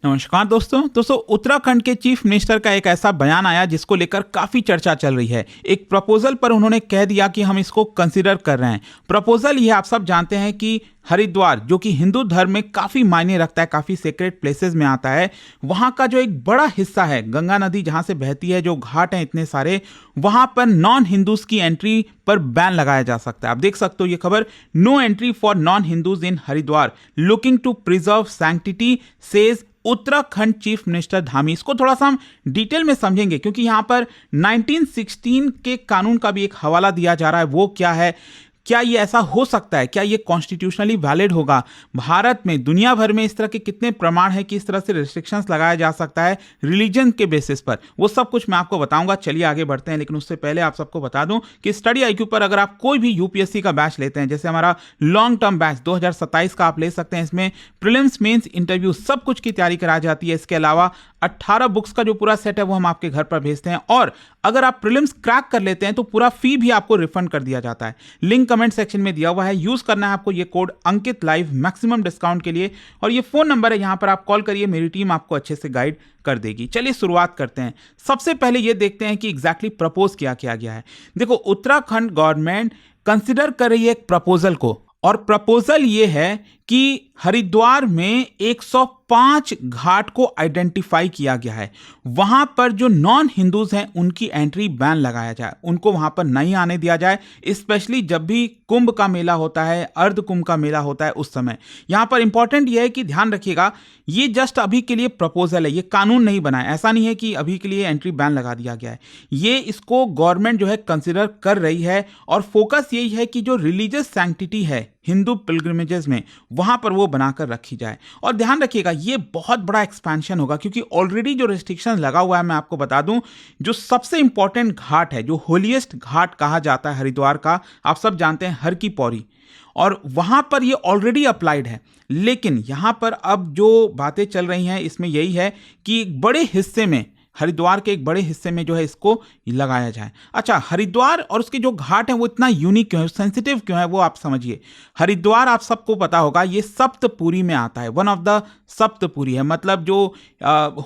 नमस्कार दोस्तों उत्तराखंड के चीफ मिनिस्टर का एक ऐसा बयान आया जिसको लेकर काफी चर्चा चल रही है। एक प्रपोजल पर उन्होंने कह दिया कि हम इसको कंसीडर कर रहे हैं। प्रपोजल ये आप सब जानते हैं कि हरिद्वार, जो कि हिंदू धर्म में काफी मायने रखता है, काफी सेक्रेट प्लेसेस में आता है, वहां का जो एक बड़ा हिस्सा है, गंगा नदी जहां से बहती है, जो घाट हैं इतने सारे, वहां पर नॉन हिंदूज की एंट्री पर बैन लगाया जा सकता है। आप देख सकते हो ये खबर, no entry for non Hindus in Haridwar, looking to preserve sanctity, says Uttarakhand chief minister Dhami. इसको थोड़ा सा हम डिटेल में समझेंगे क्योंकि यहां पर 1916 के कानून का भी एक हवाला दिया जा रहा है। वो क्या है, क्या ये ऐसा हो सकता है, क्या ये कॉन्स्टिट्यूशनली वैलिड होगा? भारत में, दुनिया भर में इस तरह के कितने प्रमाण हैं कि इस तरह से रिस्ट्रिक्शंस लगाया जा सकता है रिलीजन के बेसिस पर? वो सब कुछ मैं आपको बताऊंगा। चलिए आगे बढ़ते हैं, लेकिन उससे पहले आप सबको बता दूं कि स्टडी आईक्यू पर अगर आप कोई भी यूपीएससी का बैच लेते हैं, जैसे हमारा लॉन्ग टर्म बैच 2027 का आप ले सकते हैं। इसमें प्रीलिम्स, मेंस, इंटरव्यू सब कुछ की तैयारी कराई जाती है। इसके अलावा 18 बुक्स का जो पूरा सेट है वो हम आपके घर पर भेजते हैं, और अगर आप प्रीलिम्स क्रैक कर लेते हैं तो पूरा फी भी आपको रिफंड कर दिया जाता है। लिंक कमेंट सेक्शन में दिया हुआ है, यूज करना है आपको ये कोड अंकित लाइव मैक्सिमम डिस्काउंट के लिए, और ये फोन नंबर है, यहां पर आप कॉल करिए, मेरी टीम आपको अच्छे से गाइड कर देगी। चलिए शुरुआत करते हैं। सबसे पहले ये देखते हैं कि एग्जैक्टली प्रपोज क्या किया गया है। देखो, उत्तराखंड गवर्नमेंट कंसिडर कर रही है एक प्रपोजल को, और प्रपोजल ये है कि हरिद्वार में 105 घाट को आइडेंटिफाई किया गया है। वहां पर जो नॉन हिंदूज हैं उनकी एंट्री बैन लगाया जाए, उनको वहां पर नहीं आने दिया जाए, स्पेशली जब भी कुंभ का मेला होता है, अर्ध कुंभ का मेला होता है उस समय। यहां पर इंपॉर्टेंट यह है कि ध्यान रखिएगा, ये जस्ट अभी के लिए प्रपोजल है, ये कानून नहीं बना है। ऐसा नहीं है कि अभी के लिए एंट्री बैन लगा दिया गया है। ये इसको गवर्नमेंट जो है कंसिडर कर रही है, और फोकस यही है कि जो रिलीजियस सैंक्टिटी है हिंदू पिलग्रिमेजेस में, वहां पर वो बनाकर रखी जाए। और ध्यान रखिएगा, ये बहुत बड़ा एक्सपेंशन होगा क्योंकि ऑलरेडी जो रिस्ट्रिक्शन लगा हुआ है, मैं आपको बता दूं, जो सबसे इंपॉर्टेंट घाट है, जो होलीएस्ट घाट कहा जाता है हरिद्वार का, आप सब जानते हैं, हर की पौड़ी, और वहां पर ये ऑलरेडी अप्लाइड है। लेकिन यहां पर अब जो बातें चल रही हैं इसमें यही है कि एक बड़े हिस्से में, हरिद्वार के एक बड़े हिस्से में जो है इसको लगाया जाए। अच्छा, हरिद्वार और उसके जो घाट हैं वो इतना यूनिक क्यों है, सेंसिटिव क्यों है, वो आप समझिए। हरिद्वार आप सबको पता होगा ये सप्तपुरी में आता है, वन ऑफ द सप्तपुरी है। मतलब जो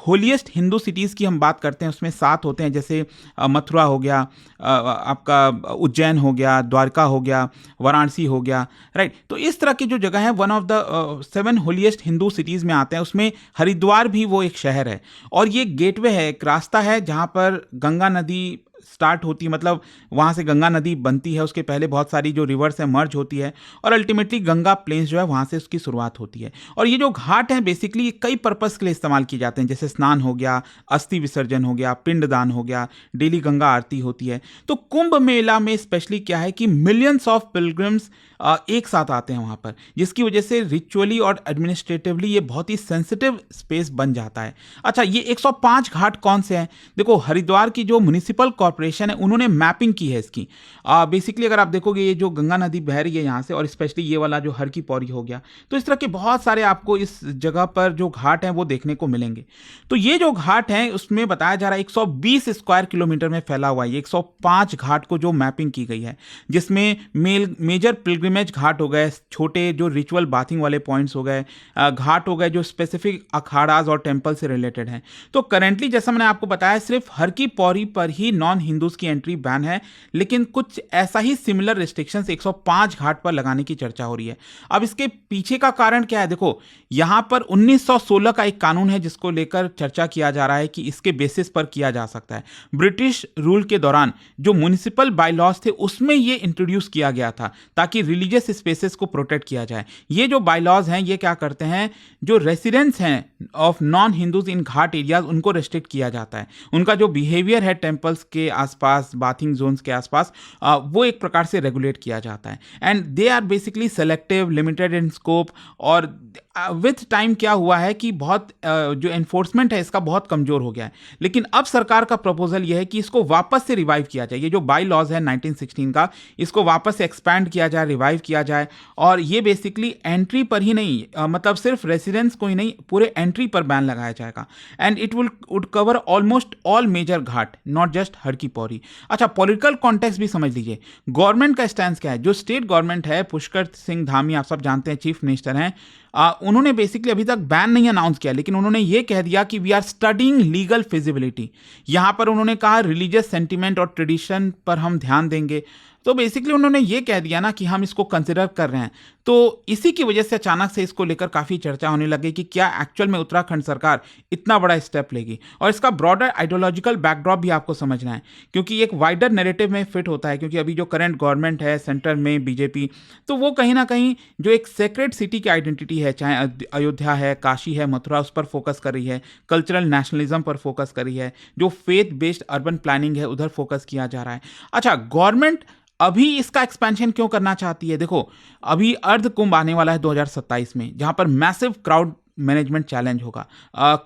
होलीएस्ट हिंदू सिटीज़ की हम बात करते हैं उसमें 7 होते हैं, जैसे मथुरा हो गया, आपका उज्जैन हो गया, द्वारका हो गया, वाराणसी हो गया, राइट। तो इस तरह की जो जगह है, one of the 7 holiest Hindu cities में आते हैं, उसमें हरिद्वार भी वो एक शहर है। और ये गेटवे है, एक रास्ता है जहां पर गंगा नदी स्टार्ट होती है, मतलब वहां से गंगा नदी बनती है, उसके पहले बहुत सारी जो रिवर्स है मर्ज होती है, और अल्टीमेटली गंगा प्लेन्स जो है वहां से उसकी शुरुआत होती है। और ये जो घाट हैं बेसिकली कई पर्पस के लिए इस्तेमाल किए जाते हैं, जैसे स्नान हो गया, अस्थि विसर्जन हो गया, पिंडदान हो गया, डेली गंगा आरती होती है। तो कुंभ मेला में स्पेशली क्या है कि मिलियंस ऑफ पिलग्रिम्स एक साथ आते हैं वहां पर, जिसकी वजह से रिचुअली और एडमिनिस्ट्रेटिवली ये बहुत ही सेंसिटिव स्पेस बन जाता है। अच्छा, ये 105 घाट कौन से हैं? देखो, हरिद्वार की जो म्युनिसिपल कॉर्पोरेशन है उन्होंने मैपिंग की है इसकी। बेसिकली अगर आप देखोगे, ये जो गंगा नदी बह रही है यहाँ से, और स्पेशली ये वाला जो हर की पौड़ी हो गया, तो इस तरह के बहुत सारे आपको इस जगह पर जो घाट हैं वो देखने को मिलेंगे। तो ये जो घाट हैं उसमें बताया जा रहा है 120 स्क्वायर किलोमीटर में फैला हुआ है। 105 घाट को जो मैपिंग की गई है, जिसमें मेजर पिलग्रिमेज घाट हो गए, छोटे जो रिचुअल बाथिंग वाले पॉइंट्स हो गए, घाट हो गए जो स्पेसिफिक अखाड़ाज और टेम्पल से रिलेटेड हैं। तो करेंटली जैसा मैंने आपको बताया, सिर्फ हर की पौड़ी पर ही नॉन हिंदूज की एंट्री बैन है, लेकिन कुछ ऐसा ही सिमिलर रिस्ट्रिक्शंस 105 घाट पर लगाने की चर्चा हो रही है। अब इसके पीछे का कारण क्या है? देखो, यहां पर 1916 का एक कानून है जिसको लेकर चर्चा किया जा रहा है कि इसके बेसिस पर किया जा सकता है। ब्रिटिश रूल के दौरान जो म्युनिसिपल बायलॉज थे उसमें ये इंट्रोड्यूस किया गया था ताकि रिलीजियस स्पेसेस को प्रोटेक्ट किया जाए। ये जो बायलॉज हैं ये क्या करते हैं, जो रेसिडेंट्स हैं of non Hindus in Ghat areas उनको रेस्ट्रिक्ट किया जाता है। उनका जो बिहेवियर है टेम्पल्स के आसपास, बाथिंग जोन्स के आसपास, वो एक प्रकार से रेगुलेट किया जाता है। And they are basically selective, limited in scope, और विथ टाइम क्या हुआ है कि बहुत जो एनफोर्समेंट है इसका बहुत कमजोर हो गया है। लेकिन अब सरकार का प्रपोजल यह है कि इसको वापस से रिवाइव किया जाए। ये जो बाई लॉज है 1916 का, इसको वापस से एक्सपैंड किया जाए, रिवाइव किया जाए, और ये बेसिकली एंट्री पर ही नहीं, मतलब सिर्फ रेसिडेंट्स को ही नहीं, पूरे एंट्री पर बैन लगाया जाएगा। And it would cover almost all major ghat, not just Har ki Pauri. अच्छा, पॉलिटिकल कॉन्टेक्स्ट भी समझ लीजिए, गवर्नमेंट का स्टैंड क्या है। जो स्टेट गवर्नमेंट है, पुष्कर सिंह धामी, आप सब जानते हैं, चीफ मिनिस्टर हैं, उन्होंने बेसिकली अभी तक बैन नहीं अनाउंस किया, लेकिन उन्होंने ये कह दिया कि we are studying legal feasibility. यहां पर उन्होंने कहा रिलीजियस सेंटिमेंट और ट्रेडिशन पर हम ध्यान देंगे। तो बेसिकली उन्होंने ये कह दिया ना कि हम इसको कंसिडर कर रहे हैं। तो इसी की वजह से अचानक से इसको लेकर काफ़ी चर्चा होने लगी कि क्या एक्चुअल में उत्तराखंड सरकार इतना बड़ा स्टेप लेगी, और इसका ब्रॉडर आइडियोलॉजिकल बैकड्रॉप भी आपको समझना है, क्योंकि एक वाइडर नैरेटिव में फिट होता है। क्योंकि अभी जो करंट गवर्नमेंट है सेंटर में बीजेपी, तो वो कहीं ना कहीं जो एक सेक्रेड सिटी की आइडेंटिटी है, चाहे अयोध्या है, काशी है, मथुरा, उस पर फोकस कर रही है, कल्चरल नेशनलिज्म पर फोकस कर रही है, जो फेथ बेस्ड अर्बन प्लानिंग है उधर फोकस किया जा रहा है। अच्छा, गवर्नमेंट अभी इसका एक्सपेंशन क्यों करना चाहती है? देखो, अभी अर्ध कुंभ आने वाला है 2027 में, जहां पर मैसिव क्राउड मैनेजमेंट चैलेंज होगा।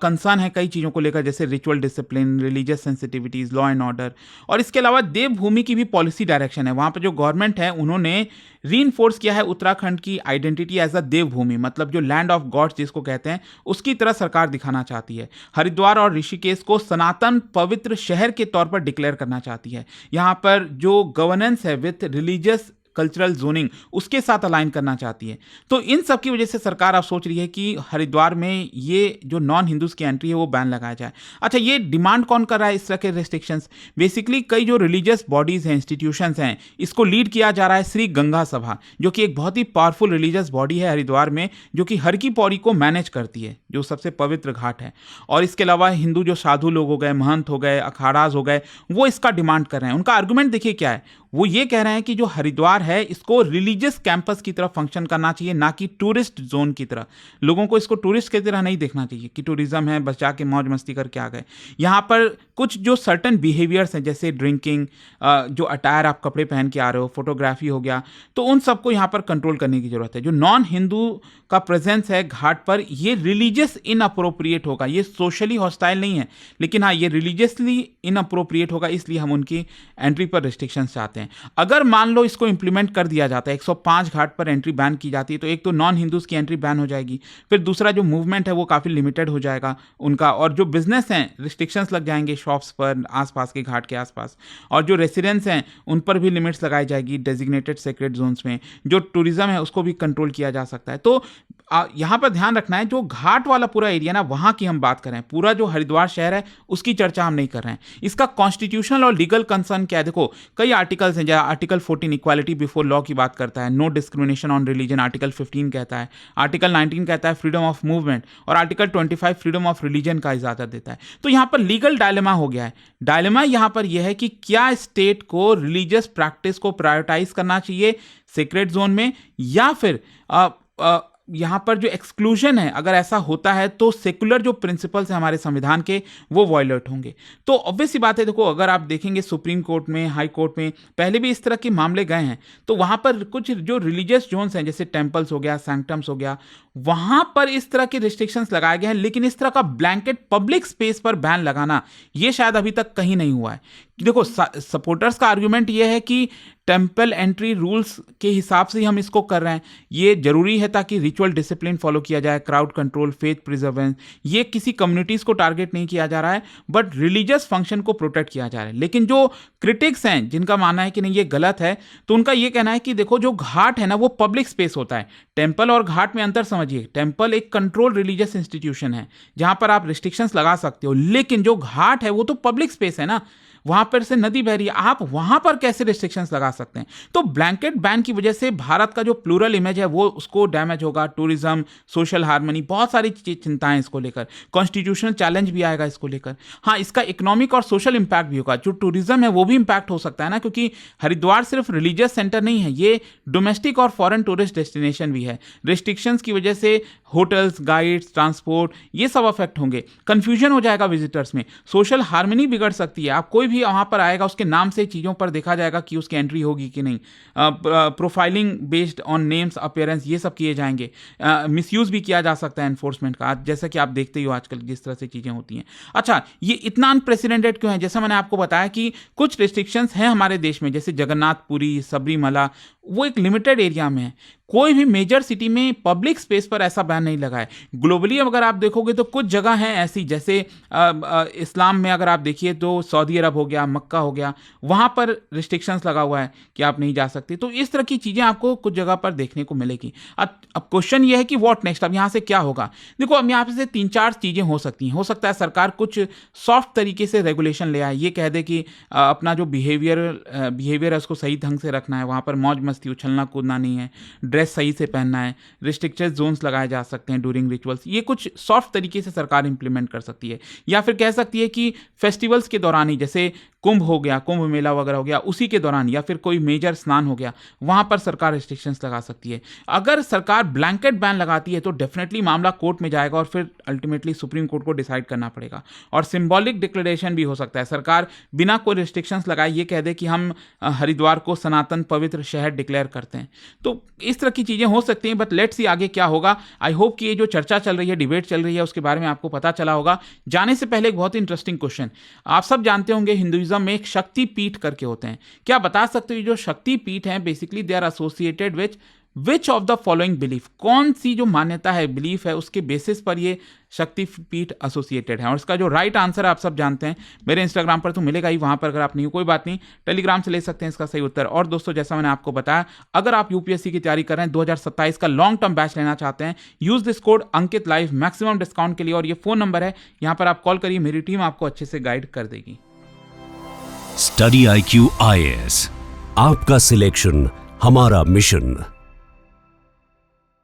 कंसर्न है कई चीज़ों को लेकर, जैसे ritual discipline, religious sensitivities, law and order, और इसके अलावा देवभूमि की भी पॉलिसी डायरेक्शन है। वहाँ पर जो गवर्नमेंट है उन्होंने रीइंफोर्स किया है उत्तराखंड की आइडेंटिटी एज अ देवभूमि, मतलब जो लैंड ऑफ गॉड्स जिसको कहते हैं, उसकी तरह सरकार दिखाना चाहती है। हरिद्वार और ऋषिकेश को सनातन पवित्र शहर के तौर पर डिक्लेयर करना चाहती है। यहाँ पर जो गवर्नेंस है विथ रिलीजियस कल्चरल जोनिंग, उसके साथ अलाइन करना चाहती है। तो इन सब की वजह से सरकार अब सोच रही है कि हरिद्वार में ये जो नॉन हिंदूज की एंट्री है वो बैन लगाया जाए। अच्छा, ये डिमांड कौन कर रहा है इस तरह के रेस्ट्रिक्शंस? बेसिकली कई जो रिलीजियस बॉडीज हैं, इंस्टीट्यूशंस हैं, इसको लीड किया जा रहा है श्री गंगा सभा, जो कि एक बहुत ही पावरफुल रिलीजियस बॉडी है हरिद्वार में, जो कि हर की पौड़ी को मैनेज करती है, जो सबसे पवित्र घाट है। और इसके अलावा हिंदू जो साधु लोग हो गए, महंत हो गए, अखाड़ाज हो गए, वो इसका डिमांड कर रहे हैं। उनका आर्गुमेंट देखिए क्या है, वो ये कह रहे हैं कि जो हरिद्वार है इसको रिलीजियस कैंपस की तरह फंक्शन करना चाहिए, ना कि टूरिस्ट जोन की तरह। लोगों को इसको टूरिस्ट की तरह नहीं देखना चाहिए कि टूरिज्म है, बस जाके मौज मस्ती करके आ गए। यहाँ पर कुछ जो सर्टन बिहेवियर्स हैं, जैसे ड्रिंकिंग, जो अटायर आप कपड़े पहन के आ रहे हो, फोटोग्राफी हो गया, तो उन सबको यहाँ पर कंट्रोल करने की जरूरत है। जो नॉन हिंदू का प्रेजेंस है घाट पर, ये रिलीजियस इनअप्रोप्रिएट होगा। ये सोशली हॉस्टाइल नहीं है, लेकिन हाँ, ये रिलीजियसली इनअप्रोप्रिएट होगा, इसलिए हम उनकी एंट्री पर रिस्ट्रिक्शंस चाहते हैं। अगर मान लो इसको इंप्लीमेंट कर दिया जाता है, 105 घाट पर एंट्री बैन की जाती है, तो एक तो नॉन हिंदूज की एंट्री बैन हो जाएगी, फिर दूसरा जो मूवमेंट है वो काफ़ी लिमिटेड हो जाएगा उनका, और जो बिजनेस हैं रिस्ट्रिक्शंस लग जाएंगे शॉप्स पर, आसपास के घाट के आसपास, और जो रेसिडेंट्स हैं उन पर भी लिमिट्स लगाई जाएगी डेजिग्नेटेड सेक्रेट जोन्स में। जो टूरिज्म है उसको भी कंट्रोल किया जा सकता है। तो यहाँ पर ध्यान रखना है, जो घाट वाला पूरा एरिया ना, वहाँ की हम बात कर रहे हैं, पूरा जो हरिद्वार शहर है उसकी चर्चा हम नहीं कर रहे हैं। इसका कॉन्स्टिट्यूशनल और लीगल कंसर्न क्या है? देखो, कई आर्टिकल्स हैं, जैसे आर्टिकल 14 इक्वालिटी बिफोर लॉ की बात करता है, no discrimination on religion article 15 कहता है, आर्टिकल 19 कहता है फ्रीडम ऑफ मूवमेंट, और आर्टिकल 25 फ्रीडम ऑफ रिलीजन का इजाजत देता है। तो यहाँ पर लीगल डायलेमा हो गया है। डायलेमा यहाँ पर यह है कि क्या स्टेट को रिलीजियस प्रैक्टिस को प्रायोरिटाइज करना चाहिए सेक्रेट जोन में, या फिर यहाँ पर जो एक्सक्लूजन है, अगर ऐसा होता है तो सेकुलर जो प्रिंसिपल्स हैं हमारे संविधान के, वो वायलेट होंगे। तो ऑब्वियस सी बात है, देखो, अगर आप देखेंगे सुप्रीम कोर्ट में, हाई कोर्ट में पहले भी इस तरह के मामले गए हैं, तो वहाँ पर कुछ जो रिलीजियस जोन्स हैं, जैसे टेम्पल्स हो गया, सैंक्टम्स हो गया, वहाँ पर इस तरह के रिस्ट्रिक्शंस लगाए गए हैं, लेकिन इस तरह का ब्लैंकेट पब्लिक स्पेस पर बैन लगाना, ये शायद अभी तक कहीं नहीं हुआ है। देखो, सपोर्टर्स का आर्गुमेंट ये है कि टेम्पल एंट्री रूल्स के हिसाब से ही हम इसको कर रहे हैं, ये जरूरी है ताकि रिचुअल डिसिप्लिन फॉलो किया जाए, क्राउड कंट्रोल, फेथ प्रिजर्वेंस, ये किसी कम्युनिटीज़ को टारगेट नहीं किया जा रहा है, बट रिलीजियस फंक्शन को प्रोटेक्ट किया जा रहा है। लेकिन जो क्रिटिक्स हैं, जिनका मानना है कि नहीं ये गलत है, तो उनका ये कहना है कि देखो, जो घाट है ना वो पब्लिक स्पेस होता है। टेम्पल और घाट में अंतर समझिए। टेम्पल एक कंट्रोल रिलीजियस इंस्टीट्यूशन है जहां पर आप रिस्ट्रिक्शंस लगा सकते हो, लेकिन जो घाट है वो तो पब्लिक स्पेस है ना, वहां पर से नदी बह रही है, आप वहां पर कैसे रिस्ट्रिक्शंस लगा सकते हैं? तो ब्लैंकेट बैन की वजह से भारत का जो प्लूरल इमेज है वो उसको डैमेज होगा, टूरिज्म, सोशल हार्मनी, बहुत सारी चिंताएं इसको लेकर, कॉन्स्टिट्यूशनल चैलेंज भी आएगा इसको लेकर। हाँ, इसका इकोनॉमिक और सोशल इंपैक्ट भी होगा, जो टूरिज्म है वो भी इंपैक्ट हो सकता है ना, क्योंकि हरिद्वार सिर्फ रिलीजियस सेंटर नहीं है, ये डोमेस्टिक और फॉरेन टूरिस्ट डेस्टिनेशन भी है। रिस्ट्रिक्शंस की वजह से होटल्स, गाइड्स, ट्रांसपोर्ट, ये सब अफेक्ट होंगे, कंफ्यूजन हो जाएगा विजिटर्स में, सोशल हार्मनी बिगड़ सकती है। आप कोई भी वहां पर आएगा, उसके नाम से चीजों पर देखा जाएगा कि उसकी एंट्री होगी कि नहीं, profiling based on names, appearance, ये सब किए जाएंगे, मिसयूज भी किया जा सकता है एनफोर्समेंट का, जैसा कि आप देखते ही हो आजकल जिस तरह से चीजें होती हैं। अच्छा, ये इतना अनप्रेसिडेंटेड क्यों है? जैसा मैंने आपको बताया कि कुछ रिस्ट्रिक्शंस हैं हमारे देश में, जैसे जगन्नाथपुरी, सबरीमला, वो एक लिमिटेड एरिया में है। कोई भी मेजर सिटी में पब्लिक स्पेस पर ऐसा बैन नहीं लगा है। ग्लोबली अगर आप देखोगे तो कुछ जगह हैं ऐसी, जैसे इस्लाम में अगर आप देखिए तो सऊदी अरब हो गया, मक्का हो गया, वहाँ पर रिस्ट्रिक्शंस लगा हुआ है कि आप नहीं जा सकते। तो इस तरह की चीज़ें आपको कुछ जगह पर देखने को मिलेगी। अब क्वेश्चन ये है कि व्हाट नेक्स्ट, अब यहाँ से क्या होगा। देखो, अब यहाँ से 3-4 चीज़ें हो सकती हैं। हो सकता है सरकार कुछ सॉफ्ट तरीके से रेगुलेशन ले आए, ये कह दे कि अपना जो बिहेवियर है उसको सही ढंग से रखना है, वहाँ पर मौज मस्ती, उछलना कूदना नहीं है, ड्रेस सही से पहनना है, रिस्ट्रिक्टेड जोन्स लगाए जा सकते हैं ड्यूरिंग रिचुअल्स। ये कुछ सॉफ्ट तरीके से सरकार इंप्लीमेंट कर सकती है। या फिर कह सकती है कि फेस्टिवल्स के दौरान ही, जैसे कुंभ हो गया, कुंभ मेला वगैरह हो गया, उसी के दौरान, या फिर कोई मेजर स्नान हो गया, वहां पर सरकार रिस्ट्रिक्शंस लगा सकती है। अगर सरकार ब्लैंकेट बैन लगाती है तो डेफिनेटली मामला कोर्ट में जाएगा और फिर अल्टीमेटली सुप्रीम कोर्ट को डिसाइड करना पड़ेगा। और सिंबॉलिक डिक्लेरेशन भी हो सकता है, सरकार बिना कोई रिस्ट्रिक्शंस लगाए ये कह दे कि हम हरिद्वार को सनातन पवित्र शहर डिक्लेयर करते हैं। तो इस तरह की चीजें हो सकती हैं, बट लेट्स सी आगे क्या होगा। आई होप कि ये जो चर्चा चल रही है, डिबेट चल रही है, उसके बारे में आपको पता चला होगा। जाने से पहले एक बहुत ही इंटरेस्टिंग क्वेश्चन, आप सब जानते होंगे हिंदुइज्म में एक शक्ति पीठ करके होते हैं। क्या बता सकते हो जो शक्ति पीठ हैं, basically they are associated which of the following belief, कौन सी जो मान्यता है, बिलीफ है, उसके बेसिस पर ये शक्ति पीठ एसोसिएटेड है। और इसका जो राइट आंसर आप सब जानते हैं, मेरे इंस्टाग्राम पर तो मिलेगा ही, वहां पर अगर आप नहीं हो कोई बात नहीं, टेलीग्राम से ले सकते हैं इसका सही उत्तर। और दोस्तों, जैसा मैंने आपको बताया, अगर आप यूपीएससी की तैयारी कर रहे हैं, 2027 का लॉन्ग टर्म बैच लेना चाहते हैं, use this code Ankit live maximum discount के लिए। और ये फोन नंबर है, यहां पर आप कॉल करिए, मेरी टीम आपको अच्छे से गाइड कर देगी। स्टडी IQ IAS, आपका सिलेक्शन हमारा मिशन।